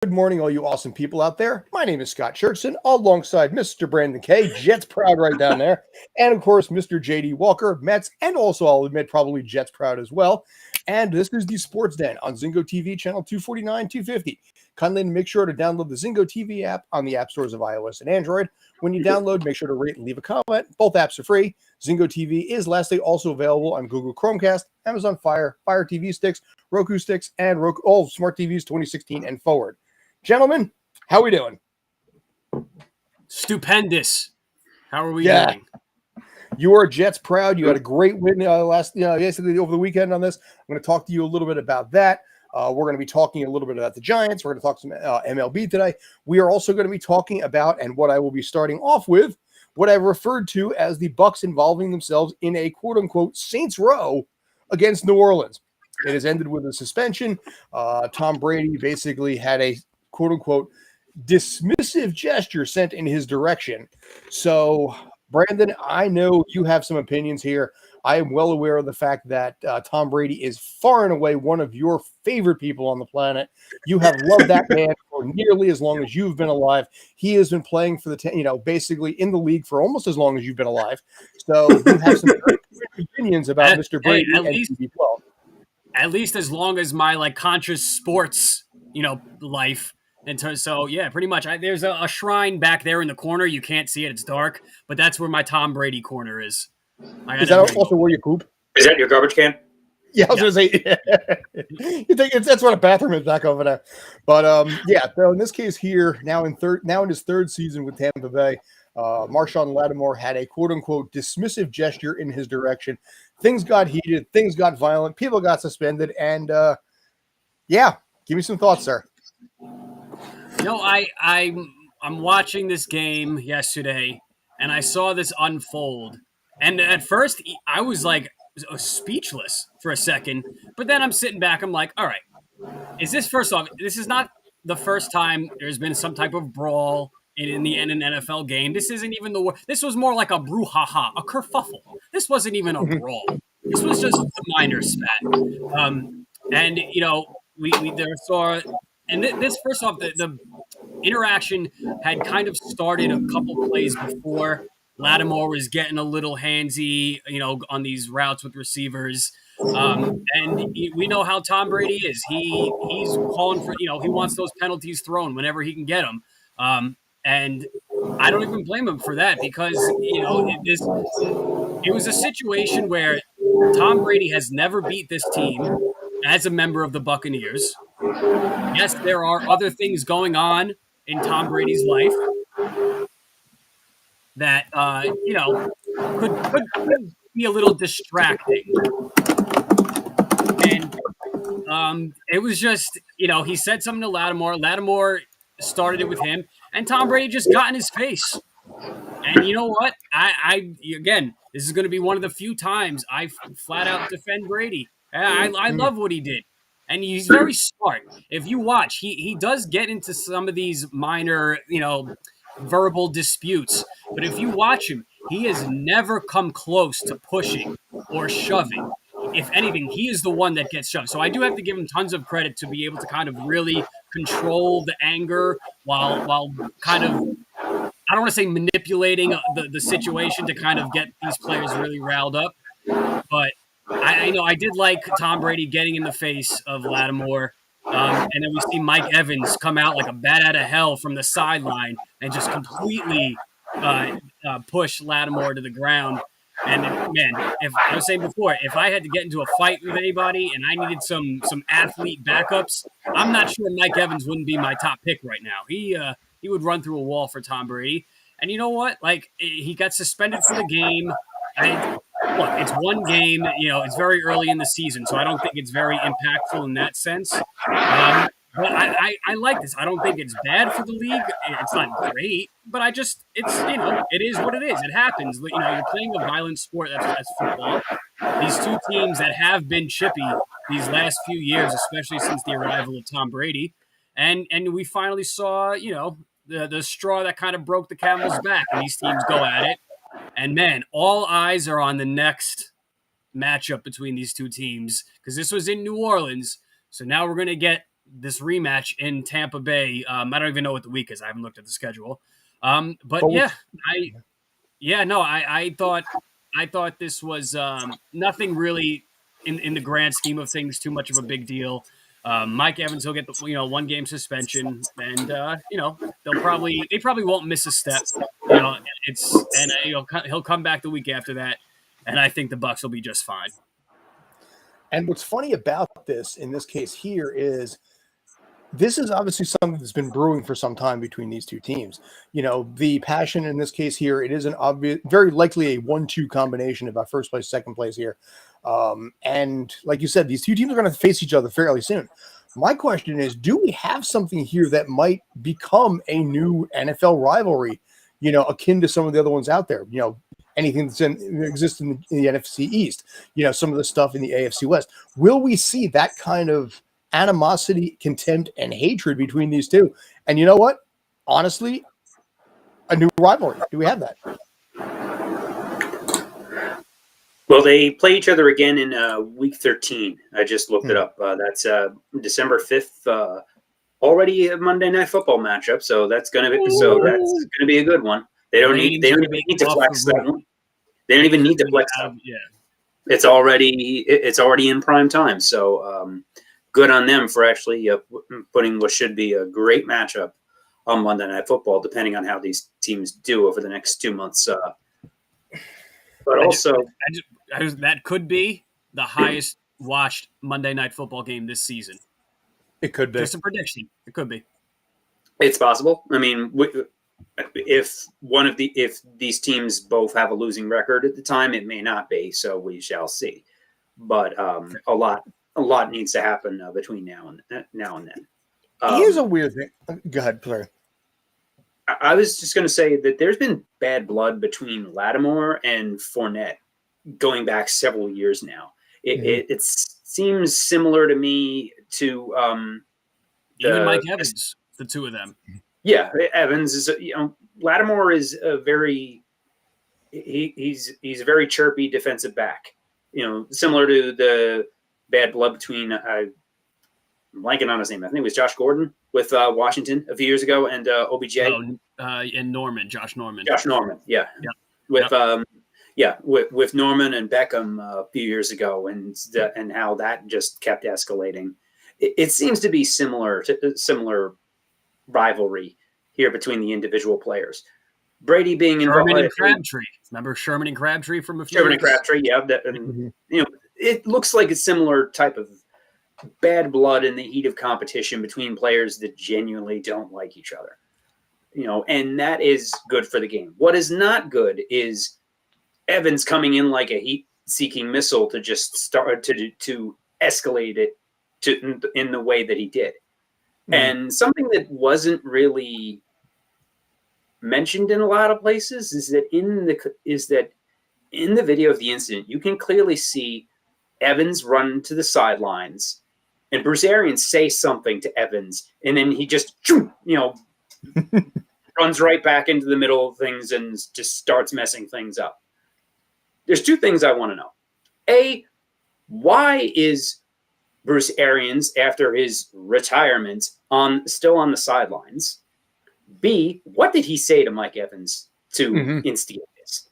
Good morning, all you awesome people out there. My name is Scott Churchson, alongside Mr. Brandon K, Jets proud right down there, and of course, Mr. JD Walker, Mets, and also I'll admit probably Jets proud as well. And this is the Sports Den on Zingo TV channel 249, 250. Kindly make sure to download the Zingo TV app on the app stores of iOS and Android. When you download, make sure to rate and leave a comment. Both apps are free. Zingo TV is lastly also available on Google Chromecast, Amazon Fire, Fire TV sticks, Roku sticks, and all smart TVs 2016 and forward. Gentlemen, how we doing? Stupendous. How are we doing? You are Jets proud. You had a great win yesterday over the weekend on this. I'm going to talk to you a little bit about that. We're going to be talking a little bit about the Giants. We're going to talk some MLB today. We are also going to be talking about, and what I will be starting off with, what I've referred to as the Bucs involving themselves in a quote-unquote Saints row against New Orleans. It has ended with a suspension. Tom Brady basically had a quote-unquote dismissive gesture sent in his direction. So, Brandon, I know you have some opinions here. I am well aware of the fact that Tom Brady is far and away one of your favorite people on the planet. You have loved that man for nearly as long as you've been alive. He has been playing for basically in the league for almost as long as you've been alive. So you have some opinions about Mr. Brady and TB12. At least as long as my conscious sports, life. So yeah, pretty much. There's a shrine back there in the corner. You can't see it; it's dark. But that's where my Tom Brady corner is. Is that also where you poop? Is that your garbage can? Yeah, I was gonna say. You think that's what a bathroom is back over there? But yeah. So in this case here, now in his third season with Tampa Bay, Marshon Lattimore had a quote unquote dismissive gesture in his direction. Things got heated. Things got violent. People got suspended, and yeah, give me some thoughts, sir. I'm watching this game yesterday, and I saw this unfold. And at first, I was speechless for a second. But then I'm sitting back. I'm like, all right, first off, this is not the first time there's been some type of brawl in an NFL game. This isn't even this was more like a brouhaha, a kerfuffle. This wasn't even a brawl. This was just a minor spat. And we there saw. And this, first off, the interaction had kind of started a couple plays before. Lattimore was getting a little handsy, on these routes with receivers. And we know how Tom Brady is. He's calling for, he wants those penalties thrown whenever he can get them. And I don't even blame him for that because, it was a situation where Tom Brady has never beat this team as a member of the Buccaneers. Yes, there are other things going on in Tom Brady's life that could be a little distracting. And it was just, he said something to Lattimore. Lattimore started it with him, and Tom Brady just got in his face. And you know what? I again, this is going to be one of the few times I flat out defend Brady. I love what he did. And he's very smart. If you watch, he does get into some of these minor, verbal disputes. But if you watch him, he has never come close to pushing or shoving. If anything, he is the one that gets shoved. So I do have to give him tons of credit to be able to kind of really control the anger while kind of, I don't want to say manipulating the situation to kind of get these players really riled up. But I know I did like Tom Brady getting in the face of Lattimore. And then we see Mike Evans come out like a bat out of hell from the sideline and just completely push Lattimore to the ground. And man, if I was saying before, if I had to get into a fight with anybody and I needed some athlete backups, I'm not sure Mike Evans wouldn't be my top pick right now. He would run through a wall for Tom Brady. And you know what? He got suspended for the game. Look, it's one game. It's very early in the season, so I don't think it's very impactful in that sense. But I like this. I don't think it's bad for the league. It's not great, but it is what it is. It happens. You're playing a violent sport. That's football. These two teams that have been chippy these last few years, especially since the arrival of Tom Brady, and we finally saw, the straw that kind of broke the camel's back, and these teams go at it. And man, all eyes are on the next matchup between these two teams because this was in New Orleans. So now we're going to get this rematch in Tampa Bay. I don't even know what the week is. I haven't looked at the schedule. But But yeah, I thought this was nothing really in the grand scheme of things too much of a big deal. Mike Evans will get the 1 game suspension, and they probably won't miss a step. He'll come back the week after that, and I think the Bucs will be just fine. And what's funny about this in this case here is this is obviously something that's been brewing for some time between these two teams. The passion in this case here, it is an obvious, very likely a 1-2 combination about first place, second place here. And like you said, these two teams are going to face each other fairly soon. My question is, do we have something here that might become a new NFL rivalry, akin to some of the other ones out there? Anything that's exists in the NFC East, some of the stuff in the AFC West. Will we see that kind of animosity, contempt, and hatred between these two? And you know what? Honestly, a new rivalry. Do we have that? Well, they play each other again in week 13. I just looked it up. That's December 5th. Already a Monday Night Football matchup, so that's gonna be a good one. They don't even need to flex that one. They don't even need to flex that. Yeah, it's already in prime time. So good on them for actually putting what should be a great matchup on Monday Night Football, depending on how these teams do over the next 2 months. But that could be the highest watched Monday Night Football game this season. It could be. Just a prediction. It could be. It's possible. I mean, if these teams both have a losing record at the time, it may not be. So we shall see. But a lot needs to happen between now and then. Here's a weird thing. Go ahead, player. I was just going to say that there's been bad blood between Lattimore and Fournette going back several years now. It seems similar to me to even Mike Evans, the two of them. Yeah, Evans is Lattimore is he's a very chirpy defensive back. Similar to the bad blood between I'm blanking on his name. I think it was Josh Gordon with Washington a few years ago, and OBJ. And Josh Norman. Josh Norman, yeah. With Norman and Beckham a few years ago, and how that just kept escalating. It seems to be similar rivalry here between the individual players. Brady being involved. Sherman and Crabtree. Remember Sherman and Crabtree from a few Sherman and Crabtree, yeah. It looks like a similar type of bad blood in the heat of competition between players that genuinely don't like each other. And that is good for the game. What is not good is Evans coming in like a heat-seeking missile to just start to escalate it in the way that he did. And something that wasn't really mentioned in a lot of places is that in the video of the incident, you can clearly see Evans run to the sidelines and Bruce Arians say something to Evans, and then he just runs right back into the middle of things and just starts messing things up. There's two things I want to know. A, why is Bruce Arians, after his retirement, still on the sidelines? B, what did he say to Mike Evans to instigate this?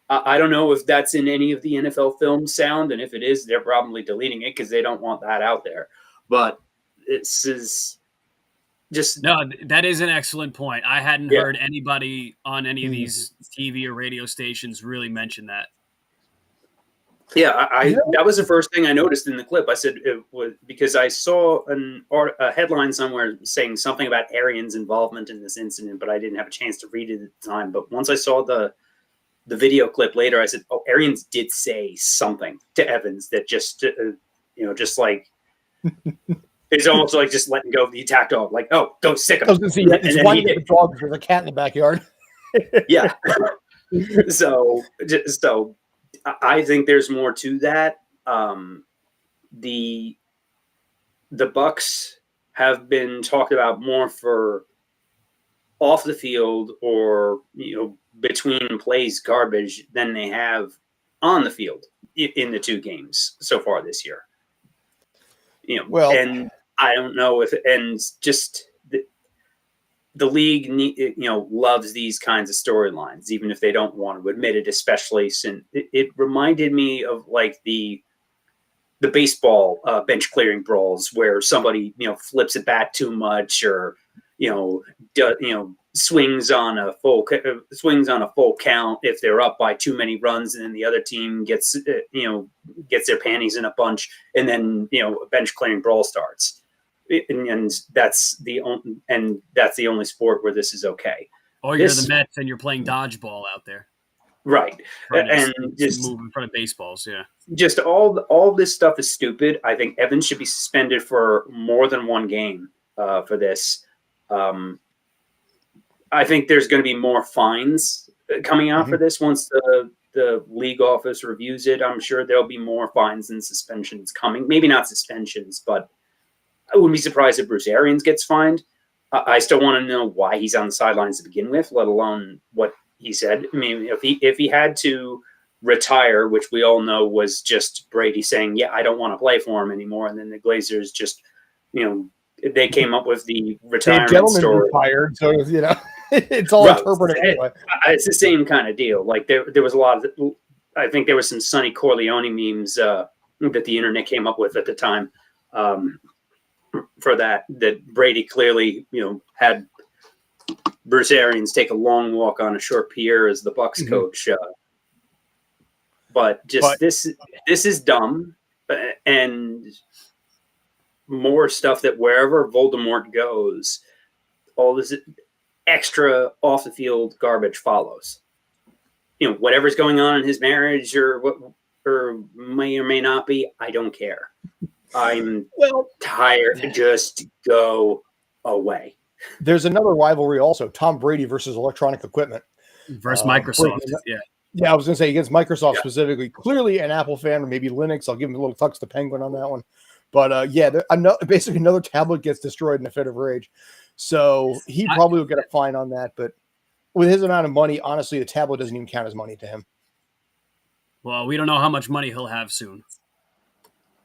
I don't know if that's in any of the NFL film sound, and if it is, they're probably deleting it because they don't want that out there. But this is just... No, that is an excellent point. I hadn't heard anybody on any of these TV or radio stations really mention that. Yeah, that was the first thing I noticed in the clip. I said it was because I saw a headline somewhere saying something about Arians' involvement in this incident, but I didn't have a chance to read it at the time. But once I saw the video clip later, I said, "Oh, Arians did say something to Evans that just just like it's almost like just letting go of the attack dog, like, oh, go sick him." I was going to say, it's why you get the dog because there's a cat in the backyard. Yeah. So I think there's more to that. The Bucs have been talked about more for off the field or between plays garbage than they have on the field in the two games so far this year. Well, and I don't know if, and just the league, loves these kinds of storylines, even if they don't want to admit it, especially since it reminded me of like the baseball bench clearing brawls where somebody, flips a bat too much or, swings on a full count if they're up by too many runs, and then the other team gets their panties in a bunch, and then a bench clearing brawl starts, and that's the only sport where this is okay. Or you're the Mets and you're playing dodgeball out there, right? And just move in front of baseballs, yeah. Just all this stuff is stupid. I think Evans should be suspended for more than one game for this. I think there's going to be more fines coming out for this once the league office reviews it. I'm sure there'll be more fines and suspensions coming. Maybe not suspensions, but I wouldn't be surprised if Bruce Arians gets fined. I still want to know why he's on the sidelines to begin with, let alone what he said. I mean, if he had to retire, which we all know was just Brady saying, "Yeah, I don't want to play for him anymore," and then the Glazers just, they came up with the retirement story. Retired, so it's all interpreted anyway. It's the same kind of deal. Like there was a lot of, I think there was some Sonny Corleone memes that the internet came up with at the time for that Brady clearly had Bruce Arians take a long walk on a short pier as the Bucs coach. But this is dumb, and more stuff that wherever Voldemort goes, all this extra off the field garbage follows. Whatever's going on in his marriage or may or may not be, I don't care. I'm tired. Just go away. There's another rivalry also: Tom Brady versus Electronic Equipment versus Microsoft. Yeah, I was going to say against Microsoft specifically. Clearly an Apple fan, or maybe Linux. I'll give him a little Tux the Penguin on that one. But basically another tablet gets destroyed in a fit of rage. So he probably will get a fine on that. But with his amount of money, honestly, the tablet doesn't even count as money to him. Well, we don't know how much money he'll have soon.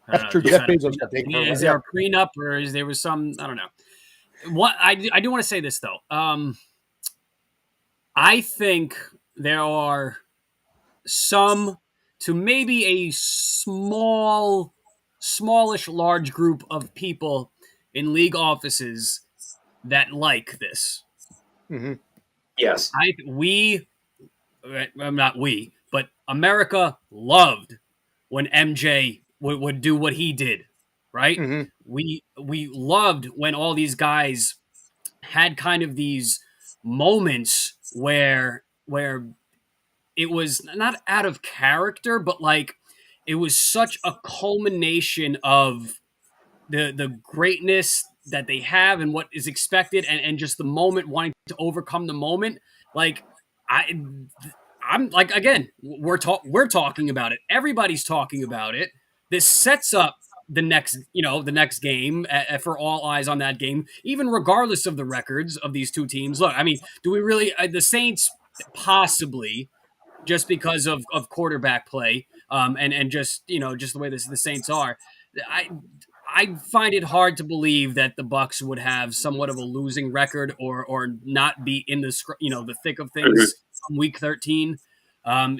That's true. Jeff Bezos got taken. Is there a prenup, or is there was some? I don't know. What I do want to say this though. I think there are some to maybe a smallish large group of people in league offices that like this. Mm-hmm. Yes. But America loved when MJ would do what he did, right? Mm-hmm. We loved when all these guys had kind of these moments where it was not out of character, but like it was such a culmination of the greatness that they have and what is expected, and just the moment, wanting to overcome the moment. Like I'm like, again, we're talking about it. Everybody's talking about it. This sets up the next game for all eyes on that game, even regardless of the records of these two teams. Look, I mean, do we really the Saints possibly just because of quarterback play and just just the way the Saints are. I find it hard to believe that the Bucs would have somewhat of a losing record or not be in the thick of things week 13.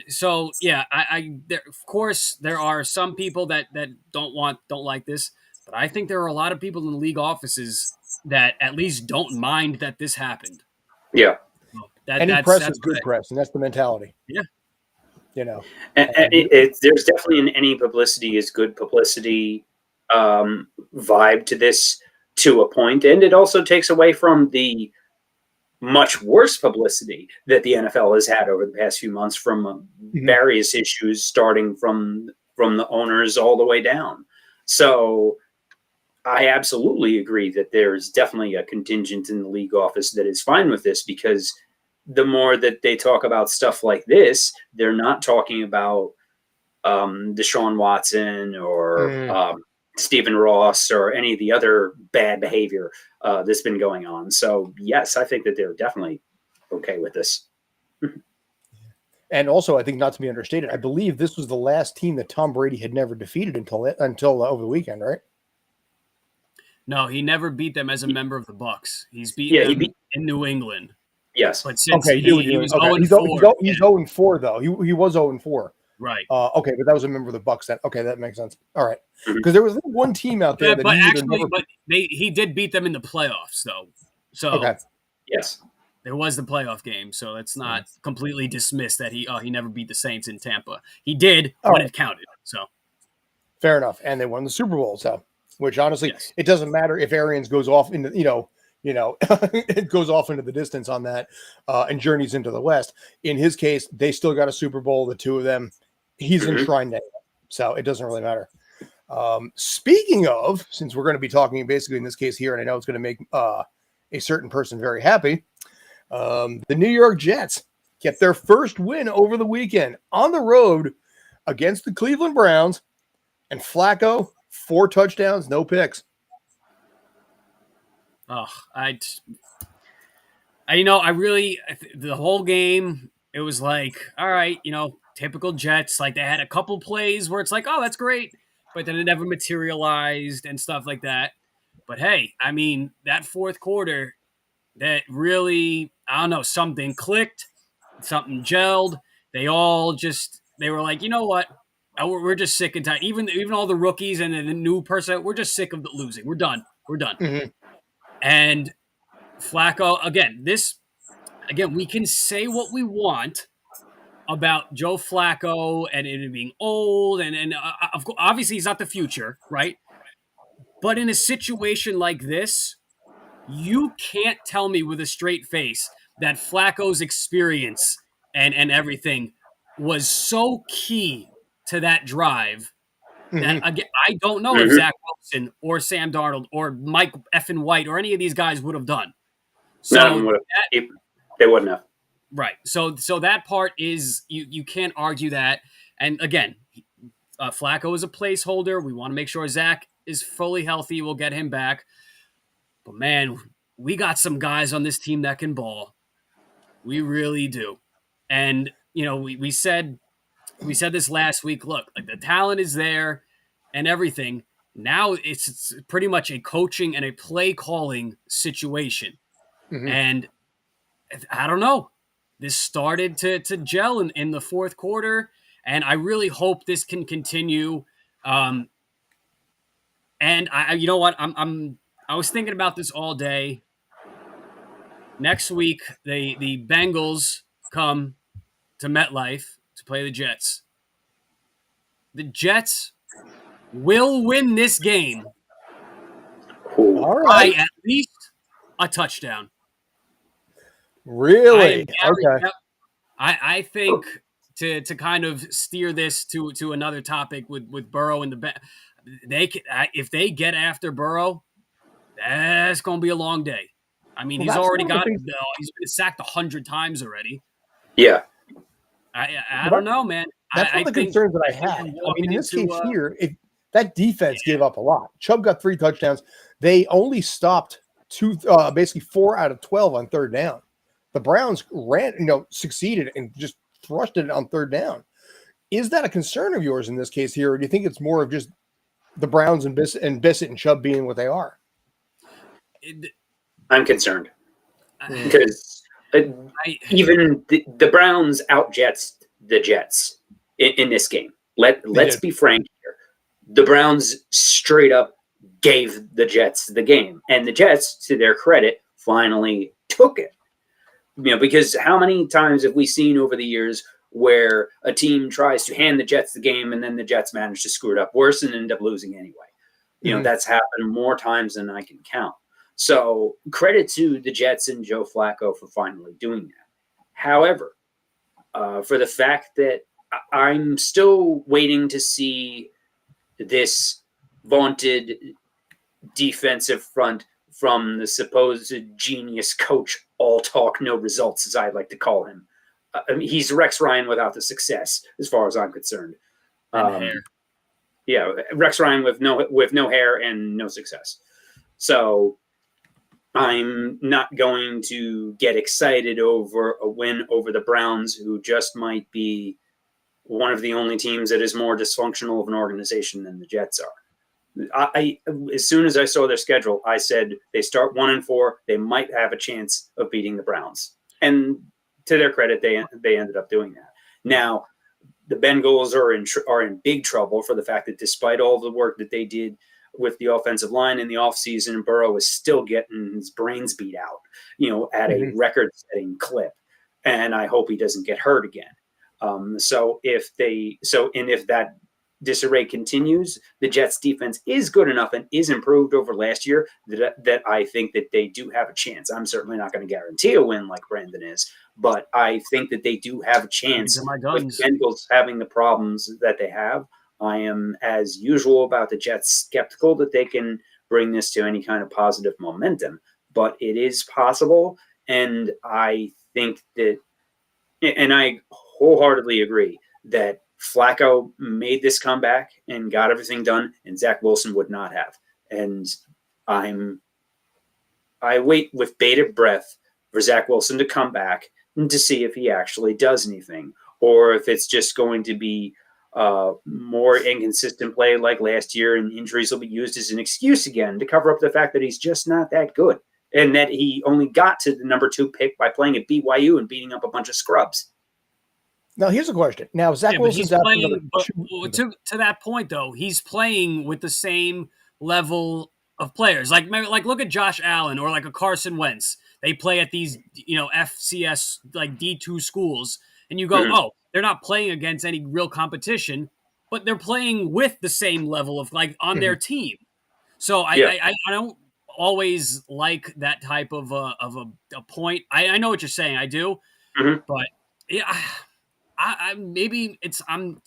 So yeah, of course there are some people that don't like this, but I think there are a lot of people in the league offices that at least don't mind that this happened. Yeah. Any press is good press, and that's the mentality. Yeah. There's definitely an any publicity is good publicity vibe to this to a point, and it also takes away from the much worse publicity that the NFL has had over the past few months from various issues, starting from the owners all the way down. So I absolutely agree that there's definitely a contingent in the league office that is fine with this, because the more that they talk about stuff like this, they're not talking about Deshaun Watson or Stephen Ross or any of the other bad behavior that's been going on. So yes, I think that they're definitely okay with this. And also, I think, not to be understated, I believe this was the last team that Tom Brady had never defeated until over the weekend, right? No, he never beat them as a member of the Bucs. He's beaten them in New England. Yes. But since he was 0-4. He's 0-4 though. He was 0-4. Right. Okay, but that was a member of the Bucs then. Okay, that makes sense. All right. Because there was one team out there he did beat them in the playoffs though. So okay. Yes. There was the playoff game, so it's not completely dismissed that he never beat the Saints in Tampa. He did when it counted. So fair enough. And they won the Super Bowl, so which honestly it doesn't matter if Arians goes off into it goes off into the distance on that and journeys into the West. In his case, they still got a Super Bowl, the two of them. He's enshrined there, so it doesn't really matter. Speaking of, since we're going to be talking basically in this case here, and I know it's going to make a certain person very happy, the New York Jets get their first win over the weekend on the road against the Cleveland Browns, and Flacco, 4 touchdowns, no picks. Oh, the whole game, it was like, all right, typical Jets. Like they had a couple plays where it's like, oh, that's great. But then it never materialized and stuff like that. But hey, I mean, that fourth quarter, that really, I don't know, something clicked, something gelled. They were like, you know what? We're just sick and tired. Even all the rookies and the new person, we're just sick of losing. We're done. Mm-hmm. And Flacco, again, we can say what we want about Joe Flacco and it being old, and obviously he's not the future, right? But in a situation like this, you can't tell me with a straight face that Flacco's experience and everything was so key to that drive that, again, I don't know if Zach Wilson or Sam Darnold or Mike effing White or any of these guys would have done. So they wouldn't have. Right. So that part is you can't argue that. And again, Flacco is a placeholder. We want to make sure Zach is fully healthy. We'll get him back. But man, we got some guys on this team that can ball. We really do. And we said this last week. Look, like the talent is there and everything. Now it's pretty much a coaching and a play calling situation. Mm-hmm. And I don't know. This started to gel in the fourth quarter, and I really hope this can continue. And you know what? I was thinking about this all day. Next week, the Bengals come to MetLife to play the Jets. The Jets will win this game by at least a touchdown. Really? Okay. I think to kind of steer this to another topic with Burrow and if they get after Burrow, that's going to be a long day. I mean, he's been sacked 100 times already. Yeah. I don't know, man. That's one of the concerns that I had. I mean, in this case here, that defense gave up a lot. Chubb got 3 touchdowns. They only stopped basically 4 out of 12 on third down. The Browns succeeded and just thrusted it on third down. Is that a concern of yours in this case here, or do you think it's more of just the Browns and Bissett and Chubb being what they are? I'm concerned because even the Browns outjets the Jets in this game. Let's be frank here. The Browns straight up gave the Jets the game, and the Jets, to their credit, finally took it. Because how many times have we seen over the years where a team tries to hand the Jets the game and then the Jets manage to screw it up worse and end up losing anyway? That's happened more times than I can count. So credit to the Jets and Joe Flacco for finally doing that. However, for the fact that I'm still waiting to see this vaunted defensive front from the supposed genius coach, all talk, no results, as I like to call him. He's Rex Ryan without the success, as far as I'm concerned. Hair. Yeah, Rex Ryan with no hair and no success. So I'm not going to get excited over a win over the Browns, who just might be one of the only teams that is more dysfunctional of an organization than the Jets are. As soon as I saw their schedule, I said they start 1-4. They might have a chance of beating the Browns. And to their credit, they ended up doing that. Now, the Bengals are in big trouble for the fact that despite all the work that they did with the offensive line in the offseason, Burrow is still getting his brains beat out, at a record-setting clip. And I hope he doesn't get hurt again. If that disarray continues, the Jets defense is good enough and is improved over last year that I think that they do have a chance. I'm certainly not going to guarantee a win like Brandon is, but I think that they do have a chance with the Bengals having the problems that they have. I am, as usual, about the Jets skeptical that they can bring this to any kind of positive momentum, but it is possible. And I think that, and I wholeheartly agree that Flacco made this comeback and got everything done, and Zach Wilson would not have. And I wait with bated breath for Zach Wilson to come back and to see if he actually does anything, or if it's just going to be more inconsistent play like last year, and injuries will be used as an excuse again to cover up the fact that he's just not that good, and that he only got to the number 2 pick by playing at BYU and beating up a bunch of scrubs. Now, here's a question. Now, Zach Wilson's out playing, to that point, though, he's playing with the same level of players. Like look at Josh Allen or like a Carson Wentz. They play at these, FCS, like D2 schools, and you go, oh, they're not playing against any real competition, but they're playing with the same level of, like, on their team. So I don't always like that type of a point. I know what you're saying. I do, but yeah. I maybe it's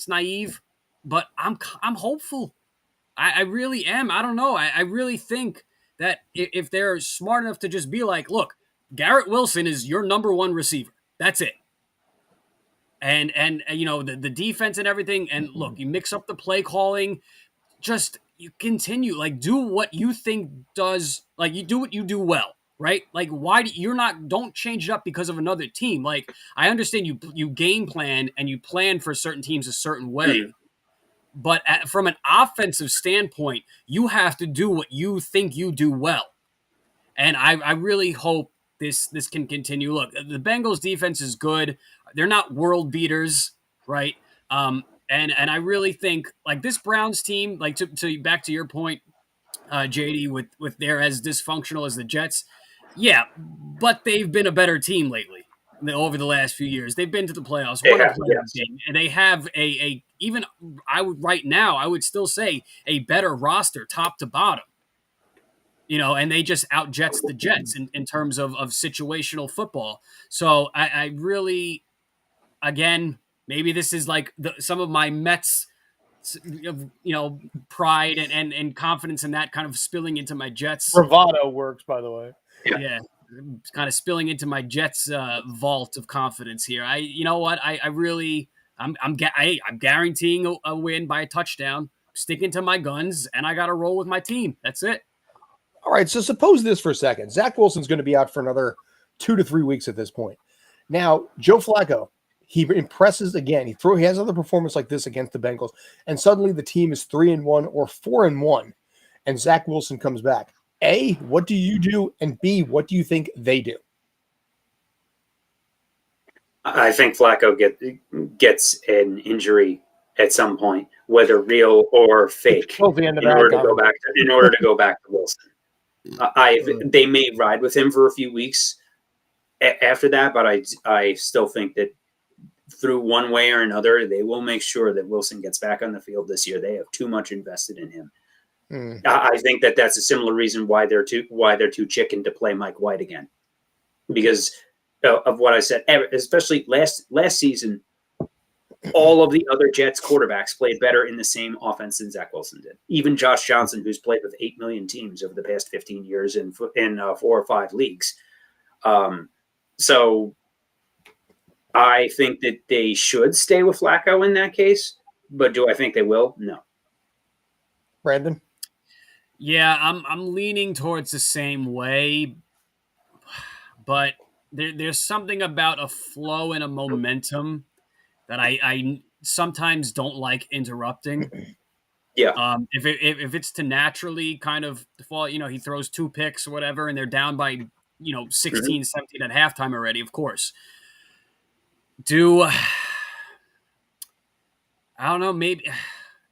naive, but I'm hopeful. I really am. I don't know. I really think that if they're smart enough to just be like, look, Garrett Wilson is your number 1 receiver. That's it. And the defense and everything. And look, you mix up the play calling. Just you continue, like, do what you think does, like, you do what you do well. Right? Like, why don't change it up because of another team. Like, I understand you game plan and you plan for certain teams a certain way, but from an offensive standpoint, you have to do what you think you do well. And I really hope this can continue. Look, the Bengals defense is good. They're not world beaters, right? And I really think, like, this Browns team, like, to back to your point, JD, with they're as dysfunctional as the Jets. Yeah, but they've been a better team lately over the last few years. They've been to the playoffs, won a playoff game, and they have even right now, I would still say a better roster top to bottom. And they just out Jets the Jets in terms of situational football. So I really, again, maybe this is like some of my Mets, pride and confidence in that kind of spilling into my Jets. Bravado works, by the way. Yeah, kind of spilling into my Jets vault of confidence here. You know what? I'm guaranteeing a win by a touchdown, sticking to my guns, and I got to roll with my team. That's it. All right, so suppose this for a second. Zach Wilson's going to be out for another 2 to 3 weeks at this point. Now, Joe Flacco, he impresses again. He has another performance like this against the Bengals, and suddenly the team is 3-1 or 4-1, and Zach Wilson comes back. A, what do you do? And B, what do you think they do? I think Flacco gets an injury at some point, whether real or fake, in order to go back to Wilson. They may ride with him for a few weeks after that, but I still think that through one way or another, they will make sure that Wilson gets back on the field this year. They have too much invested in him. I think that's a similar reason why they're too chicken to play Mike White again, because of what I said. Especially last season, all of the other Jets quarterbacks played better in the same offense than Zach Wilson did. Even Josh Johnson, who's played with 8 million teams over the past 15 years in 4 or 5 leagues. So I think that they should stay with Flacco in that case, but do I think they will? No. Brandon? Yeah, I'm leaning towards the same way, but there's something about a flow and a momentum that I sometimes don't like interrupting. Yeah. If it's to naturally kind of fall, he throws 2 picks or whatever, and they're down by 16, 17 at halftime already. Of course, I don't know. Maybe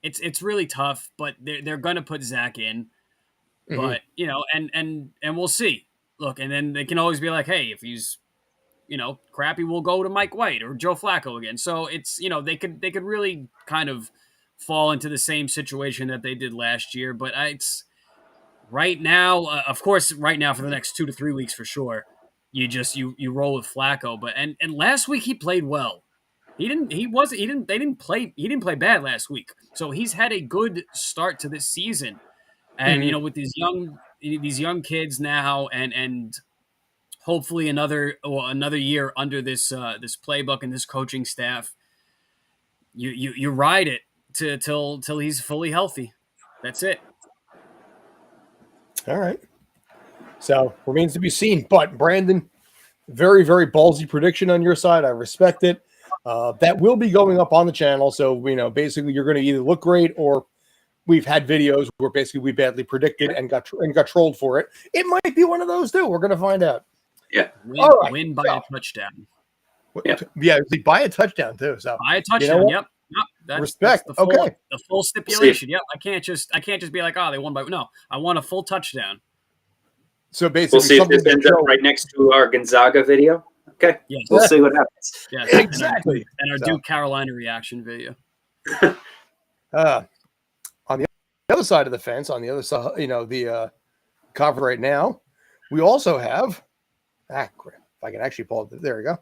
it's really tough, but they're gonna put Zach in. But and we'll see. Look, and then they can always be like, hey, if he's crappy, we'll go to Mike White or Joe Flacco again. So it's they could really kind of fall into the same situation that they did last year. But it's right now, of course, right now for the next 2 to 3 weeks for sure. You roll with Flacco, but and last week he played well. They didn't play bad last week. So he's had a good start to this season. And with these young kids now and hopefully another year under this playbook and this coaching staff, you ride it till he's fully healthy. That's it. All right. So remains to be seen. But Brandon, very, very ballsy prediction on your side. I respect it. That will be going up on the channel. So, basically you're going to either look great or we've had videos where basically we badly predicted and got trolled for it. It might be one of those too. We're going to find out. Yeah. Win by a touchdown. Yeah, by a touchdown too. So by a touchdown. Yep. Respect. That's the full stipulation. See. Yep. I can't just be like, they won by no. I want a full touchdown. So basically, we'll see if this ends up right next to our Gonzaga video. Okay. Yes. We'll see what happens. Yes. Exactly. And our Duke Carolina reaction video. On the other side of the fence, on the other side, the conference right now, we also have. Crap. If I can actually pull it. There we go.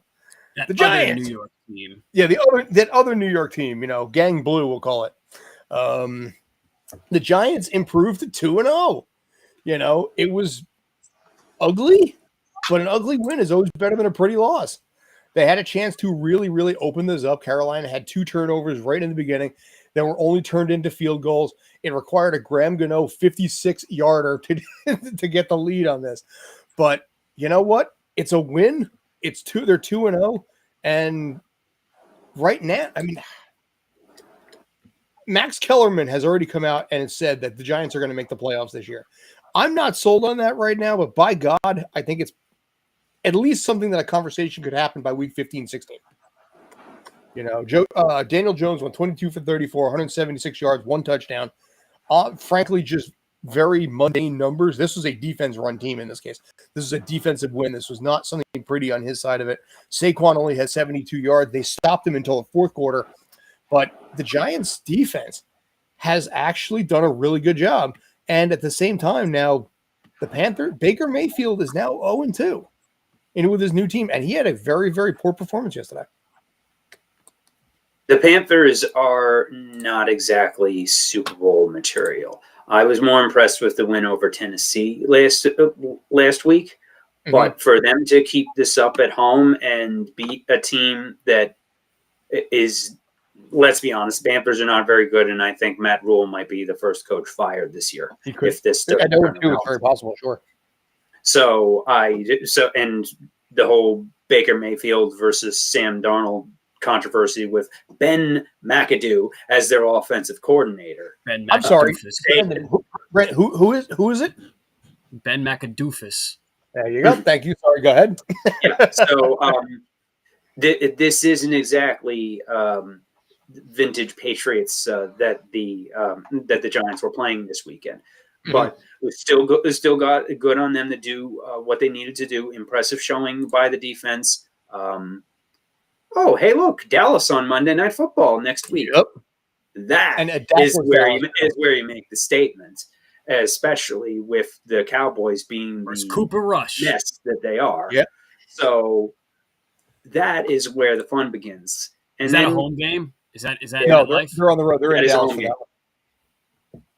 The Giants, New York team. Yeah, that other New York team, Gang Blue, we'll call it. The Giants improved to 2-0. It was ugly, but an ugly win is always better than a pretty loss. They had a chance to really, really open this up. Carolina had 2 turnovers right in the beginning that were only turned into field goals. It required a Graham Gano 56-yarder to get the lead on this. But you know what? It's a win. They're 2-0. And right now, Max Kellerman has already come out and said that the Giants are going to make the playoffs this year. I'm not sold on that right now, but by God, I think it's at least something that a conversation could happen by week 15, 16. Daniel Jones went 22 for 34, 176 yards, 1 touchdown. Frankly, just very mundane numbers. This was a defense run team in this case. This is a defensive win. This was not something pretty on his side of it. Saquon only had 72 yards. They stopped him until the fourth quarter. But the Giants defense has actually done a really good job. And at the same time, now the Baker Mayfield is now 0-2 with his new team. And he had a very, very poor performance yesterday. The Panthers are not exactly Super Bowl material. I was more impressed with the win over Tennessee last week. Mm-hmm. But for them to keep this up at home and beat a team that is, let's be honest, Panthers are not very good, and I think Matt Rule might be the first coach fired this year. If this I know it's very possible, sure. So and the whole Baker Mayfield versus Sam Darnold controversy with Ben McAdoo as their offensive coordinator. I'm sorry, Brent, who is it? Ben McAdoofus. There you go. Thank you. Sorry, go ahead. Yeah. So this isn't exactly vintage Patriots that the Giants were playing this weekend, but it still got good on them to do what they needed to do. Impressive showing by the defense. Oh, hey, look, Dallas on Monday Night Football next week. Yep. That is where you make the statement, especially with the Cowboys being the Cooper Rush mess that they are. Yeah. So that is where the fun begins. And is that a home game? Is that no? They're on the road. They're in Dallas.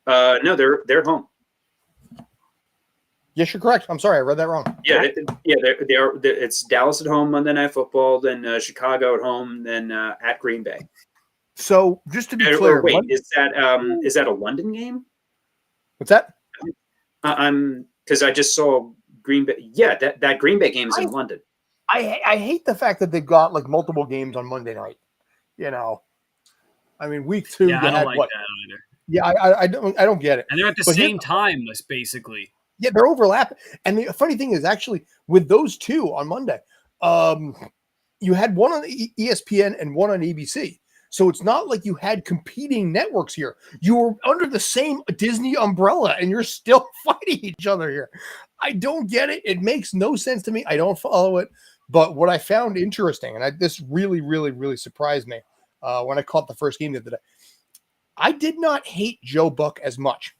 No, they're home. Yes, you're correct. I'm sorry, I read that wrong. Yeah, it's Dallas at home Monday Night Football, then Chicago at home, then at Green Bay. So just to be clear, wait, is that a London game? What's that? Because I just saw Green Bay. Yeah, that Green Bay game is in London. I hate the fact that they've got like multiple games on Monday night. Week 2. Yeah, I don't like that either. Yeah, I don't get it. And they're at the same time, basically. Yeah, they're overlapping. And the funny thing is, actually, with those two on Monday, you had one on ESPN and one on ABC. So it's not like you had competing networks here. You were under the same Disney umbrella, and you're still fighting each other here. I don't get it. It makes no sense to me. I don't follow it. But what I found interesting, and this really, really, really surprised me when I caught the first game the other day, I did not hate Joe Buck as much.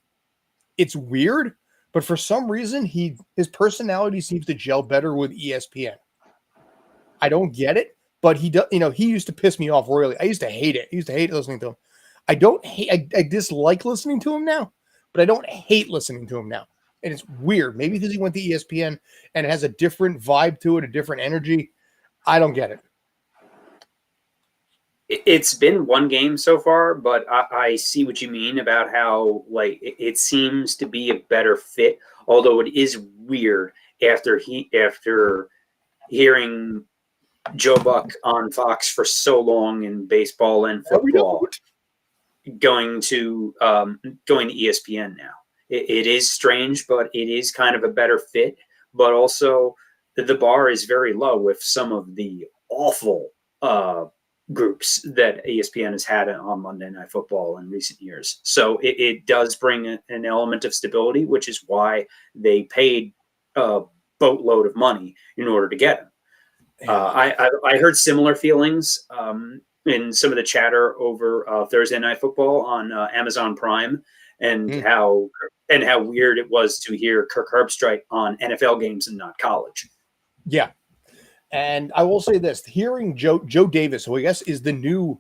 It's weird, but for some reason, his personality seems to gel better with ESPN. I don't get it, but he does. He used to piss me off royally. I used to hate it. I used to hate listening to him. I dislike listening to him now, but I don't hate listening to him now. And it's weird. Maybe because he went to ESPN and it has a different vibe to it, a different energy. I don't get it. It's been one game so far, but I see what you mean about how it seems to be a better fit. Although it is weird after hearing Joe Buck on Fox for so long in baseball and football, going to ESPN now. It is strange, but it is kind of a better fit. But also, the bar is very low with some of the awful groups that ESPN has had on Monday Night Football in recent years. So it does bring an element of stability, which is why they paid a boatload of money in order to get him. I heard similar feelings in some of the chatter over Thursday Night Football on Amazon Prime, and how weird it was to hear Kirk Herbstreit on NFL games and not college. Yeah. And I will say this, hearing Joe Davis, who I guess is the new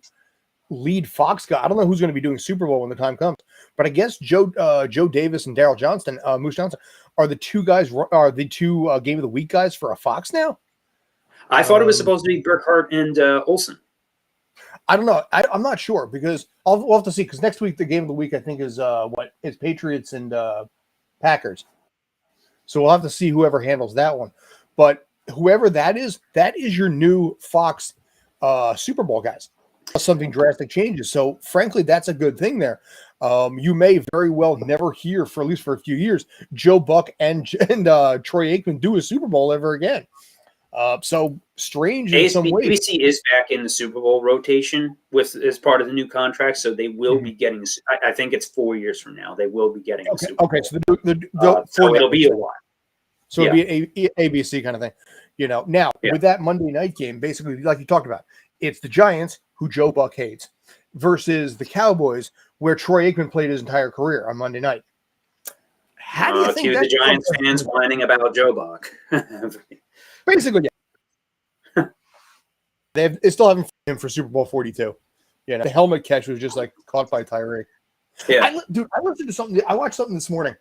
lead Fox guy. I don't know who's going to be doing Super Bowl when the time comes, but I guess Joe Davis and Daryl Johnston, Moose Johnson, are the two Game of the Week guys for a Fox now. I thought it was supposed to be Burkhardt and Olsen. I don't know. I'm not sure because we'll have to see. Because next week the Game of the Week I think is it's Patriots and Packers. So we'll have to see whoever handles that one. But whoever that is your new Fox Super Bowl guys. Something drastic changes. So frankly, that's a good thing there. You may very well never hear, for at least for a few years, Joe Buck and Troy Aikman do a Super Bowl ever again. So strange in some ways. ABC is back in the Super Bowl rotation as part of the new contract, so they will be getting. I think it's 4 years from now. They will be getting. Okay, Super Bowl. So it'll be a while. So it'll be an ABC kind of thing, Now with that Monday night game, basically, like you talked about, it's the Giants, who Joe Buck hates, versus the Cowboys, where Troy Aikman played his entire career on Monday night. How do you think the Giants fans whining about Joe Buck? Basically, yeah. They still haven't him for Super Bowl 42. The helmet catch was just caught by Tyreek. Yeah, I listened to something. I watched something this morning.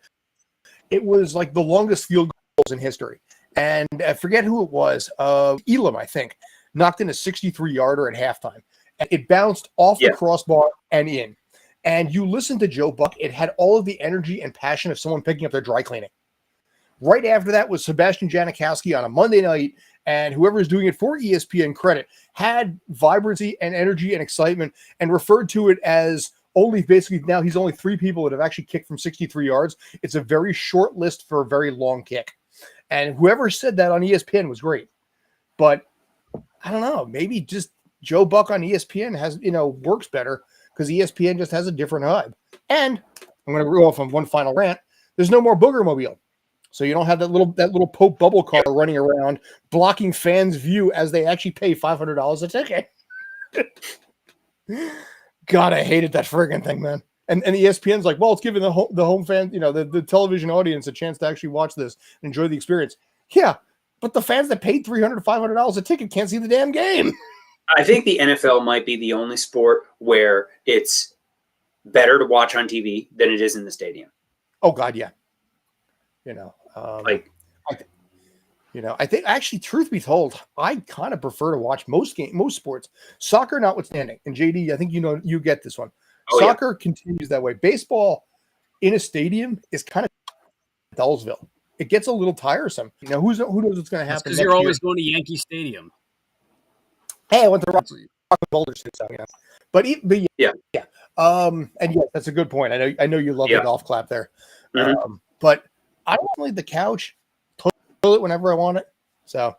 It was the longest field goals in history, and I forget who it was. Elam, I think, knocked in a 63-yarder at halftime, and it bounced off the crossbar and in. And you listen to Joe Buck; it had all of the energy and passion of someone picking up their dry cleaning. Right after that was Sebastian Janikowski on a Monday night, and whoever is doing it for ESPN credit had vibrancy and energy and excitement and referred to it as only basically now he's only 3 people that have actually kicked from 63 yards. It's a very short list for a very long kick. And whoever said that on ESPN was great. But I don't know, maybe just Joe Buck on ESPN has, works better because ESPN just has a different vibe. And I'm going to go off on one final rant. There's no more Booger Mobile. So you don't have that little Pope bubble car running around blocking fans' view as they actually pay $500 a ticket. God, I hated that friggin' thing, man. And ESPN's like, well, it's giving the home fan, the television audience a chance to actually watch this and enjoy the experience. Yeah, but the fans that paid $300 to $500 a ticket can't see the damn game. I think the NFL might be the only sport where it's better to watch on TV than it is in the stadium. Oh God, yeah. I think actually, truth be told, I kind of prefer to watch most sports, soccer notwithstanding. And JD, I think you get this one. Soccer continues that way. Baseball in a stadium is kind of Dullsville. It gets a little tiresome. Who knows what's going to happen? Because you're always going to Yankee Stadium. Hey, I went to Rock Boulder, but yeah. And yeah, that's a good point. I know you love the golf clap there. But I don't need the couch, toilet whenever I want it. So,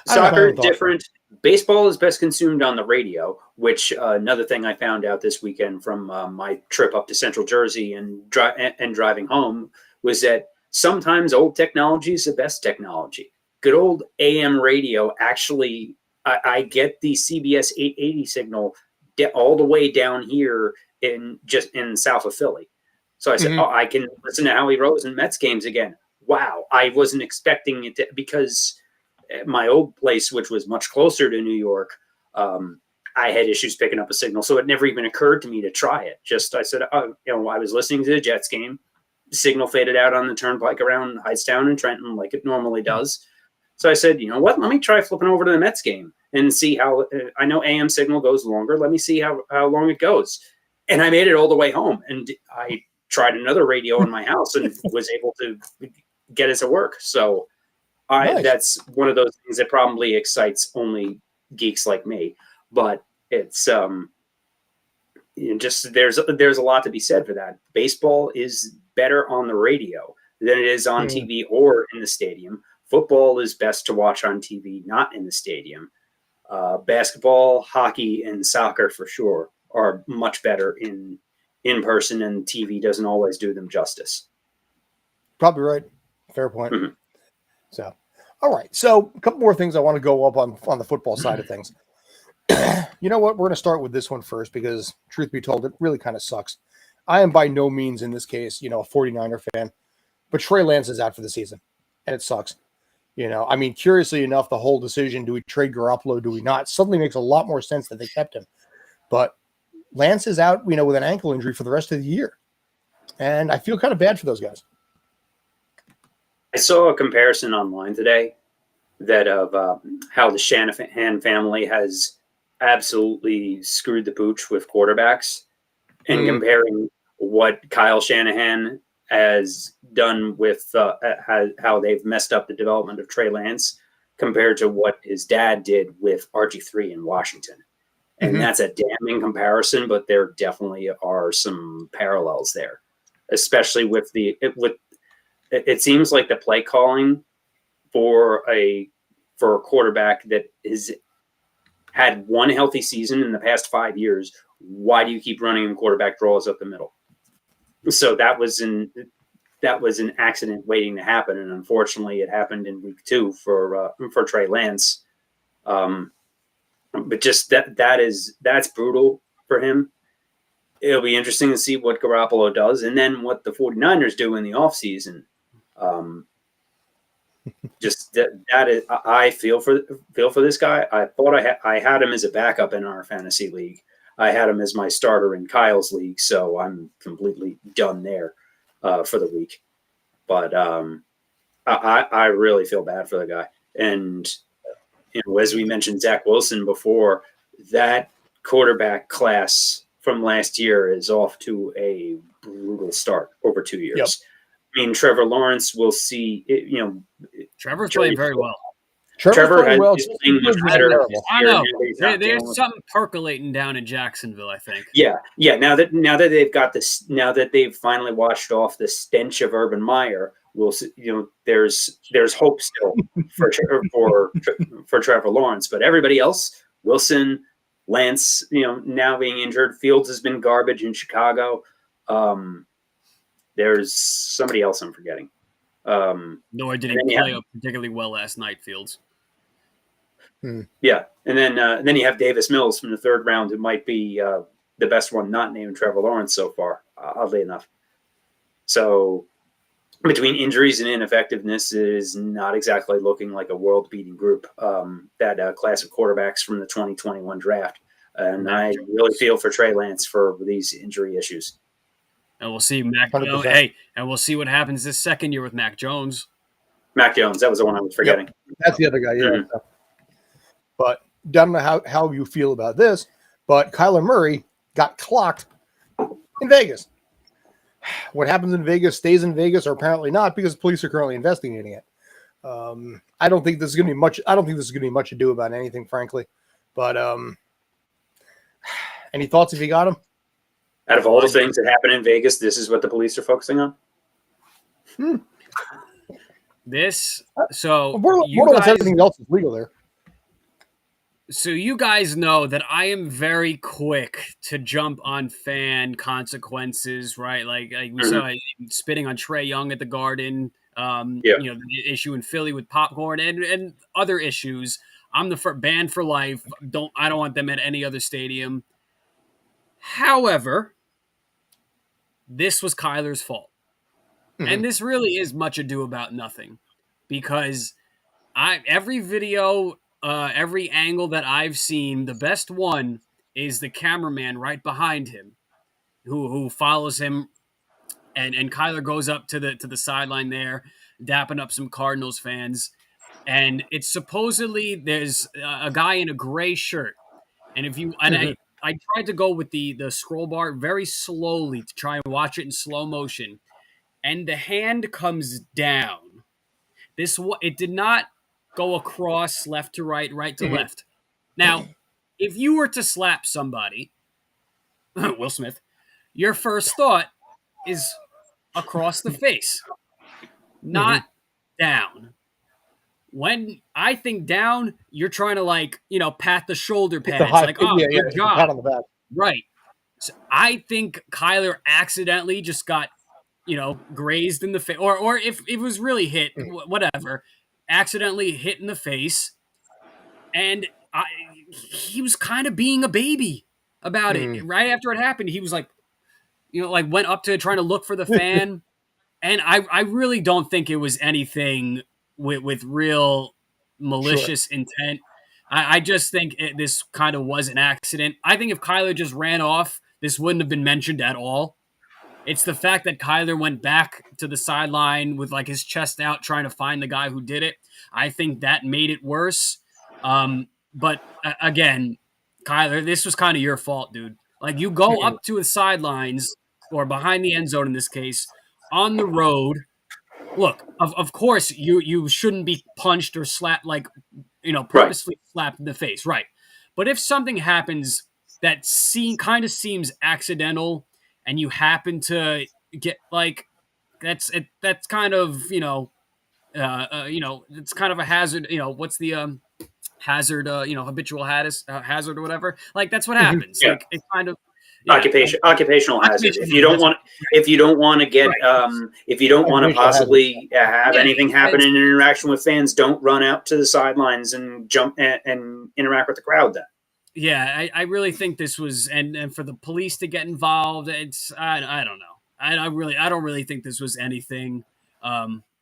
soccer different. Baseball is best consumed on the radio, which another thing I found out this weekend from my trip up to Central Jersey and driving home was that sometimes old technology is the best technology. Good old AM radio actually, I get the CBS 880 signal all the way down here in south of Philly. So I said, I can listen to Howie Roseman Mets games again. Wow, I wasn't expecting it because my old place, which was much closer to New York, I had issues picking up a signal. So it never even occurred to me to try it. I said, I was listening to the Jets game. The signal faded out on the turnpike around Hightstown and Trenton like it normally does. So I said, you know what? Let me try flipping over to the Mets game and see how. I know AM signal goes longer. Let me see how long it goes. And I made it all the way home. And I tried another radio in my house and was able to get it to work. So nice. That's one of those things that probably excites only geeks like me. But it's just there's a lot to be said for that. Baseball is better on the radio than it is on TV or in the stadium. Football is best to watch on TV, not in the stadium. Basketball, hockey, and soccer for sure are much better in person, and TV doesn't always do them justice. Probably right. Fair point. So, all right. So a couple more things I want to go up on the football side of things. You know what? We're going to start with this one first because, truth be told, it really kind of sucks. I am by no means, in this case, a 49er fan, but Trey Lance is out for the season, and it sucks. Curiously enough, the whole decision, do we trade Garoppolo, do we not, suddenly makes a lot more sense that they kept him. But Lance is out, with an ankle injury for the rest of the year. And I feel kind of bad for those guys. I saw a comparison online today that of how the Shanahan family has absolutely screwed the pooch with quarterbacks and comparing what Kyle Shanahan has done with how they've messed up the development of Trey Lance compared to what his dad did with RG3 in Washington. And that's a damning comparison, but there definitely are some parallels there, especially with it seems like the play calling for a quarterback that has had one healthy season in the past 5 years. Why do you keep running in quarterback draws up the middle? So that was an accident waiting to happen, and unfortunately, it happened in week 2 for Trey Lance. But just that's brutal for him. It'll be interesting to see what Garoppolo does, and then what the 49ers do in the offseason. Just that is, I feel for this guy. I thought I had him as a backup in our fantasy league. I had him as my starter in Kyle's league, so I'm completely done there for the week. But I really feel bad for the guy. And as we mentioned Zach Wilson before, that quarterback class from last year is off to a brutal start over 2 years. Yep. Trevor Lawrence, we'll see. Trevor's playing very well. Trevor is playing much better. I know. There's something percolating down in Jacksonville, I think. Yeah. Now that they've got this, now that they've finally washed off the stench of Urban Meyer, we'll see. There's hope still for Trevor Lawrence, but everybody else, Wilson, Lance, now being injured, Fields has been garbage in Chicago. There's somebody else I'm forgetting. No, I didn't play up particularly well last night, Fields. Yeah, and then you have Davis Mills from the 3rd round, who might be the best one not named Trevor Lawrence so far, oddly enough. So between injuries and ineffectiveness, it is not exactly looking like a world-beating group, that class of quarterbacks from the 2021 draft. And I really feel for Trey Lance for these injury issues. And we'll see and we'll see what happens this second year with Mac Jones. Mac Jones, that was the one I was forgetting. Yep. That's the other guy, yeah. But don't know how you feel about this, but Kyler Murray got clocked in Vegas. What happens in Vegas stays in Vegas, or apparently not, because police are currently investigating it. I don't think this is going to be much. I don't think this is going to be much ado about anything, frankly. But Any thoughts if he got him? Out of all the things that happen in Vegas, this is what the police are focusing on? Everything else is legal there. So you guys know that I am very quick to jump on fan consequences, right? Like we saw spitting on Trey Young at the Garden, the issue in Philly with popcorn and other issues. I'm the ban for life. I don't want them at any other stadium. However, this was Kyler's fault. And this really is much ado about nothing, because every video, every angle that I've seen, the best one is the cameraman right behind him, who follows him, and Kyler goes up to the sideline there, dapping up some Cardinals fans, and it's supposedly there's a guy in a gray shirt, and I tried to go with the scroll bar very slowly to try and watch it in slow motion, and the hand comes down. It did not go across left to right, right to left. Now, if you were to slap somebody, Will Smith, your first thought is across the face, not down. When I think down, you're trying to pat the shoulder pads, good job. Pat on the back. Right. So I think Kyler accidentally just got, grazed in the face, or if it was really hit, whatever, accidentally hit in the face, and he was kind of being a baby about it. Right after it happened, he was went up to trying to look for the fan, and I really don't think it was anything with real malicious intent. I just think this kind of was an accident. I think if Kyler just ran off, this wouldn't have been mentioned at all. It's the fact that Kyler went back to the sideline with his chest out trying to find the guy who did it. I think that made it worse. But again, Kyler, this was kind of your fault, dude. You go up to the sidelines or behind the end zone in this case on the road. Look, of course you shouldn't be punched or slapped purposefully slapped in the face, right? But if something happens that kind of seems accidental, and you happen to get that's kind of it's kind of a hazard. What's the hazard? Habitual hazard or whatever. That's what happens. Yeah. It's kind of occupational hazard. If you don't want to get if you don't want to possibly have anything happen in an interaction with fans, don't run out to the sidelines and jump and interact with the crowd then. Yeah, I really think this was, and for the police to get involved, it's I don't know. I don't really think this was anything.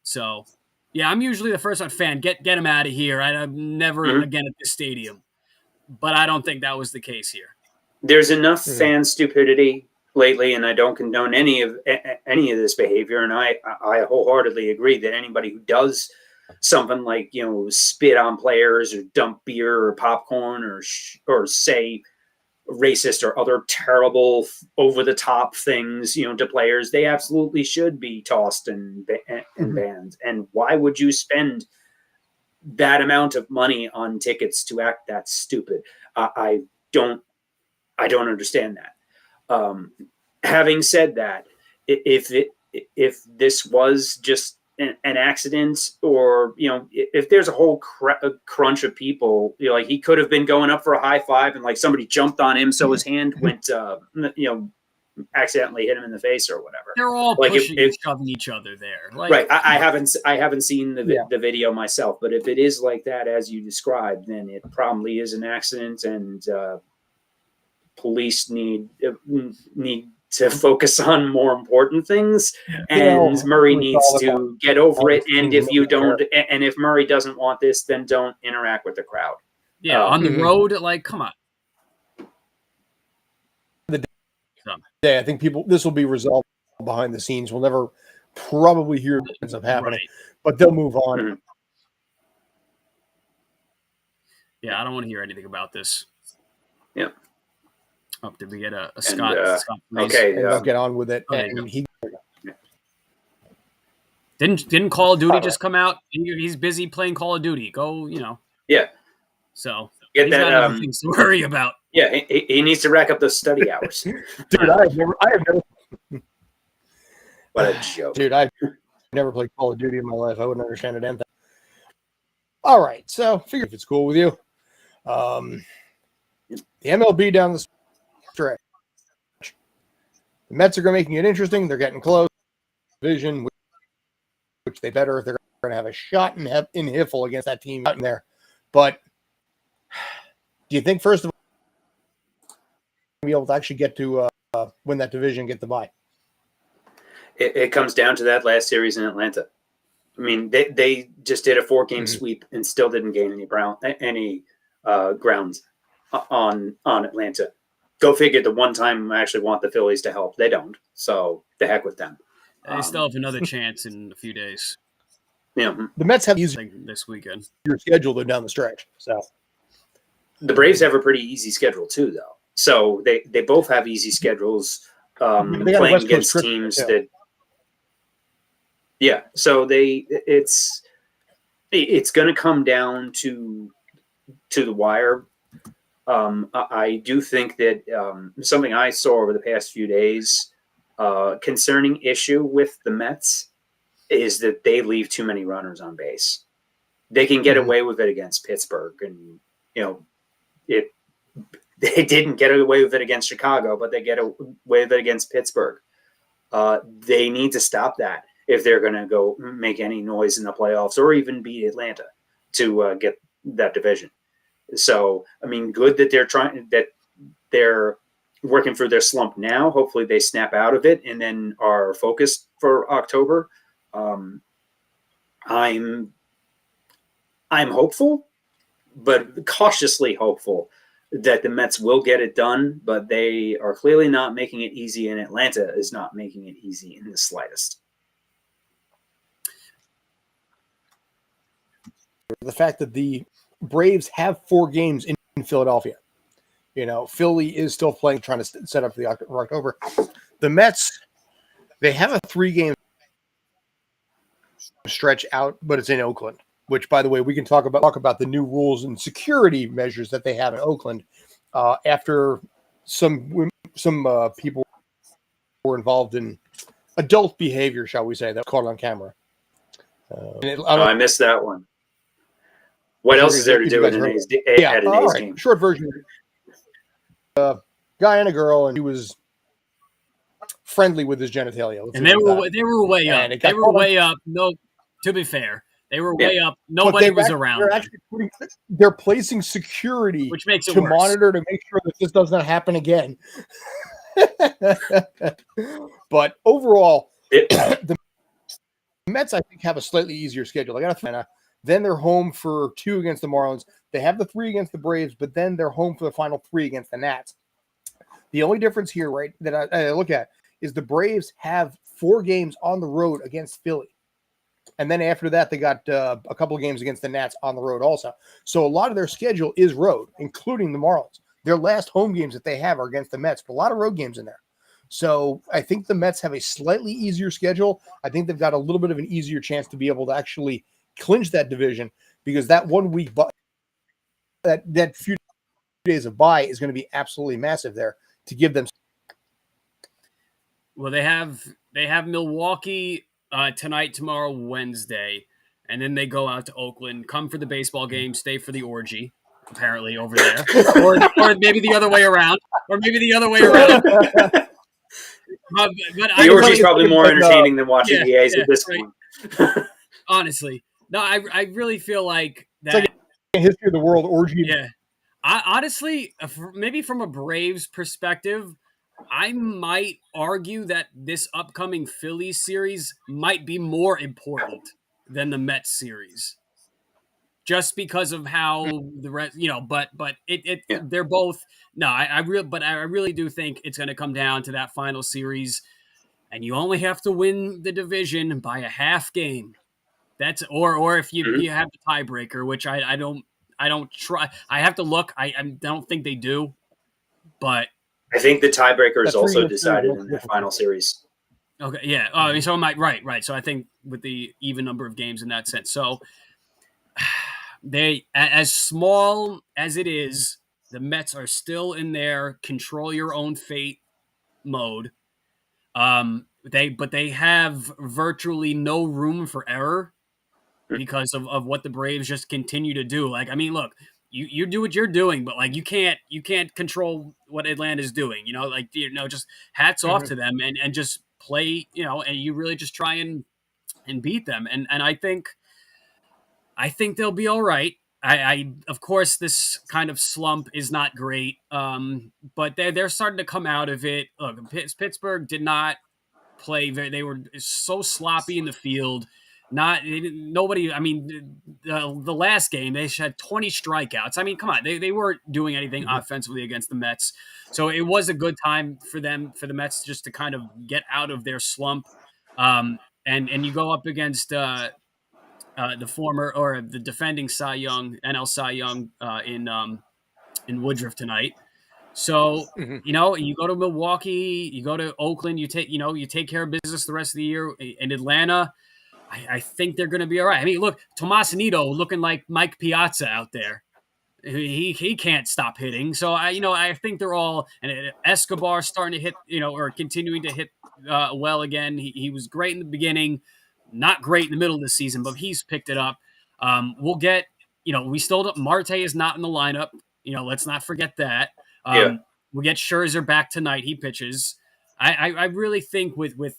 So yeah, I'm usually the first fan. Get him out of here. I'm never again at this stadium. But I don't think that was the case here. There's enough fan stupidity lately, and I don't condone any of this behavior. And I wholeheartely agree that anybody who does something spit on players or dump beer or popcorn or say racist or other terrible over the top things to players, they absolutely should be tossed and banned. And why would you spend that amount of money on tickets to act that stupid? I don't understand that. Having said that, if this was just an accident, or if there's a whole crunch of people, he could have been going up for a high five and somebody jumped on him, so his hand went accidentally hit him in the face or whatever. They're all pushing and shoving each other there. Right. I haven't seen the video myself, but if it is like that as you described, then it probably is an accident, and police need to focus on more important things, and Murray needs to get over it. And if Murray doesn't want this, then don't interact with the crowd. Yeah, on the road, come on. Yeah, I think this will be resolved behind the scenes. We'll never probably hear what ends up happening, but they'll move on. Yeah, I don't want to hear anything about this. Yeah. Oh, did we get a Scott? Okay, and they'll get on with it. And he didn't Call of Duty just come out? He's busy playing Call of Duty. Go, Yeah. So Get He's got that. other things to worry about. Yeah, he needs to rack up those study hours. Dude, I have never. What a joke. Dude, I've never played Call of Duty in my life. I wouldn't understand a damn thing. All right, so figure if it's cool with you. The MLB down the stretch. The Mets are making it interesting. They're getting close. Division, which they better if they're going to have a shot in Hiffle against that team out in there. But do you think, first of all, be able to actually get to win that division, get the bye? It comes down to that last series in Atlanta. I mean, they just did a 4-game sweep and still didn't gain any grounds on Atlanta. Go figure. The one time I actually want the Phillies to help, they don't. So the heck with them. They still have another chance in a few days. Yeah, the Mets have easier this weekend. Your schedule though down the stretch. So the Braves have a pretty easy schedule too, though. So they both have easy schedules. Playing against teams that. Yeah, so it's going to come down to the wire. I do think that something I saw over the past few days, concerning issue with the Mets, is that they leave too many runners on base. They can get away with it against Pittsburgh, and they didn't get away with it against Chicago, but they get away with it against Pittsburgh. They need to stop that if they're going to go make any noise in the playoffs or even beat Atlanta to get that division. So, I mean, good that they're working through their slump now. Hopefully they snap out of it and then are focused for October. I'm hopeful, but cautiously hopeful that the Mets will get it done, but they are clearly not making it easy, and Atlanta is not making it easy in the slightest. The fact that the Braves have 4 games in Philadelphia. Philly is still playing, trying to set up for October. The Mets, they have a 3-game stretch out, but it's in Oakland, which, by the way, we can talk about the new rules and security measures that they have in Oakland after some people were involved in adult behavior, shall we say, that was caught on camera. I missed that one. What else is there to do at an A's game? Short version. Guy and a girl, and he was friendly with his genitalia. And they were way up. They were way up. No, to be fair, they were way up. Nobody was around. They're placing security, which makes it to worse. Monitor to make sure that this does not happen again. But overall, the Mets, I think, have a slightly easier schedule. They got Atlanta. Then they're home for 2 against the Marlins. They have the 3 against the Braves, but then they're home for the final 3 against the Nats. The only difference here, right, that I look at is the Braves have 4 games on the road against Philly. And then after that, they got a couple of games against the Nats on the road also. So a lot of their schedule is road, including the Marlins. Their last home games that they have are against the Mets, but a lot of road games in there. So I think the Mets have a slightly easier schedule. I think they've got a little bit of an easier chance to be able to actually clinch that division, because that 1 week, that few days of bye is going to be absolutely massive there to give them. Well, they have Milwaukee tonight, tomorrow, Wednesday, and then they go out to Oakland, come for the baseball game, stay for the orgy, apparently over there, or maybe the other way around, The orgy is probably more entertaining than watching the A's at this point. Honestly, no, I really feel like that. It's like a history of the world orgy. Yeah, honestly, maybe from a Braves perspective, I might argue that this upcoming Phillies series might be more important than the Mets series, just because of how the rest, But they're both. No, I really do think it's going to come down to that final series, and you only have to win the division by a half game. That's or if you have the tiebreaker, which I don't try. I have to look. I don't think they do, but I think the tiebreaker is also decided in the final series. Okay, yeah. So am I right? So I think with the even number of games in that sense. So as small as it is, the Mets are still in their control your own fate mode. They have virtually no room for error because of what the Braves just continue to do. Like, I mean, look, you do what you're doing, but like you can't control what Atlanta's doing. Like just hats off to them and just play. And you really just try and beat them. And I think they'll be all right. I of course this kind of slump is not great, but they're starting to come out of it. Look, Pittsburgh did not play they were so sloppy in the field. Nobody. I mean, the last game they had 20 strikeouts. I mean, come on, they weren't doing anything offensively against the Mets. So it was a good time for the Mets just to kind of get out of their slump. And you go up against the former or the defending NL Cy Young in Woodruff tonight. So, you go to Milwaukee, you go to Oakland, you take care of business the rest of the year. In Atlanta, I think they're going to be all right. I mean, look, Tomas Nido looking like Mike Piazza out there. He can't stop hitting. So I think they're all, and Escobar starting to hit, or continuing to hit well again. He was great in the beginning, not great in the middle of the season, but he's picked it up. We'll get, we still don't, Marte is not in the lineup. Let's not forget that. We'll get Scherzer back tonight. He pitches. I really think with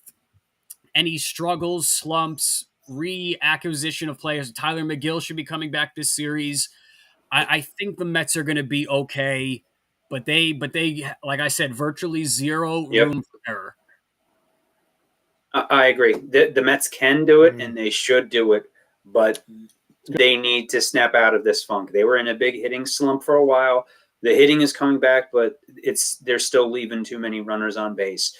any struggles, slumps, reacquisition of players, Tyler McGill should be coming back this series. I think the Mets are going to be okay, but they, like I said, virtually zero room for error. I agree. The Mets can do it, and they should do it, but they need to snap out of this funk. They were in a big hitting slump for a while. The hitting is coming back, but they're still leaving too many runners on base.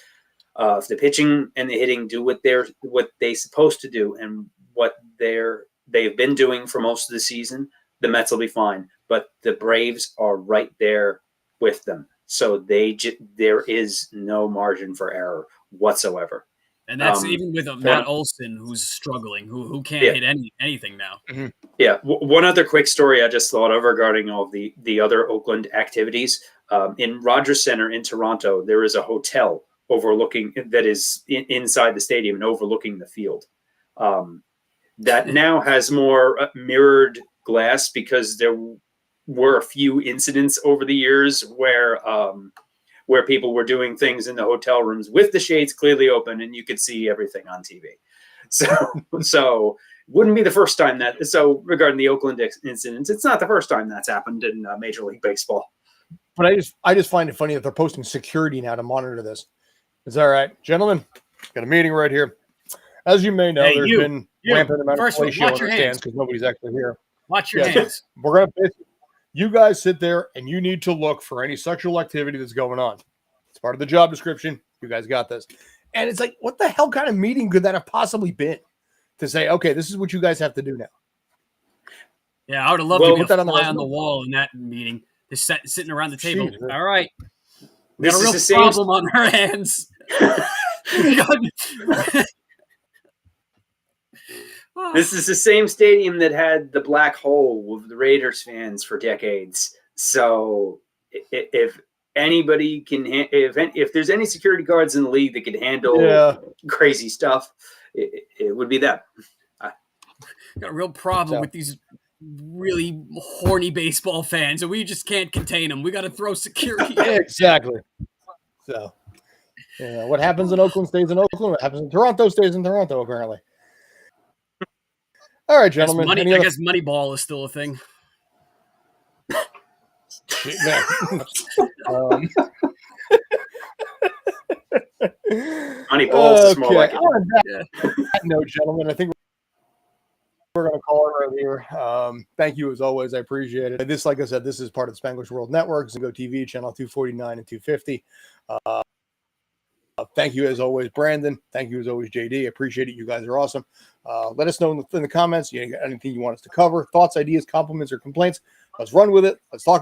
If the pitching and the hitting do what they're supposed to do and what they've been doing for most of the season, the Mets will be fine. But the Braves are right there with them, so there is no margin for error whatsoever. And that's even with Matt Olson, who's struggling, who can't hit anything now. Mm-hmm. Yeah. One other quick story I just thought of regarding all the other Oakland activities. In Rogers Center in Toronto, there is a hotel that is inside the stadium and overlooking the field. That now has more mirrored glass because there were a few incidents over the years where people were doing things in the hotel rooms with the shades clearly open and you could see everything on TV. So wouldn't be the first time regarding the Oakland incidents, it's not the first time that's happened in Major League Baseball. But I just find it funny that they're posting security now to monitor this. Is that right? Gentlemen, got a meeting right here. As you may know, there's been rampant amount of fellatio on the stands because nobody's actually here. Watch your hands. We're going to you guys sit there and you need to look for any sexual activity that's going on. It's part of the job description. You guys got this. And it's like, what the hell kind of meeting could that have possibly been to say, okay, this is what you guys have to do now? Yeah, I would have loved to be a fly on the wall in that meeting. Just sitting around the table. Jesus. All right. We got a real problem on our hands. This is the same stadium that had the black hole with the Raiders fans for decades. So if anybody can, if there's any security guards in the league that can handle crazy stuff, it would be them. Got a real problem with these really horny baseball fans, and we just can't contain them. We got to throw security. Exactly. So, what happens in Oakland stays in Oakland. What happens in Toronto stays in Toronto, apparently. All right, gentlemen. I guess Moneyball is still a thing. Moneyball is more like it. No, gentlemen, I think we're going to call it right here. Thank you as always. I appreciate it. This, like I said, this is part of the Spanglish World Network. Zingo TV, channel 249 and 250. Thank you as always, Brandon. Thank you as always, JD. I appreciate it. You guys are awesome. Let us know in the comments anything you want us to cover, thoughts, ideas, compliments, or complaints. Let's run with it. Let's talk about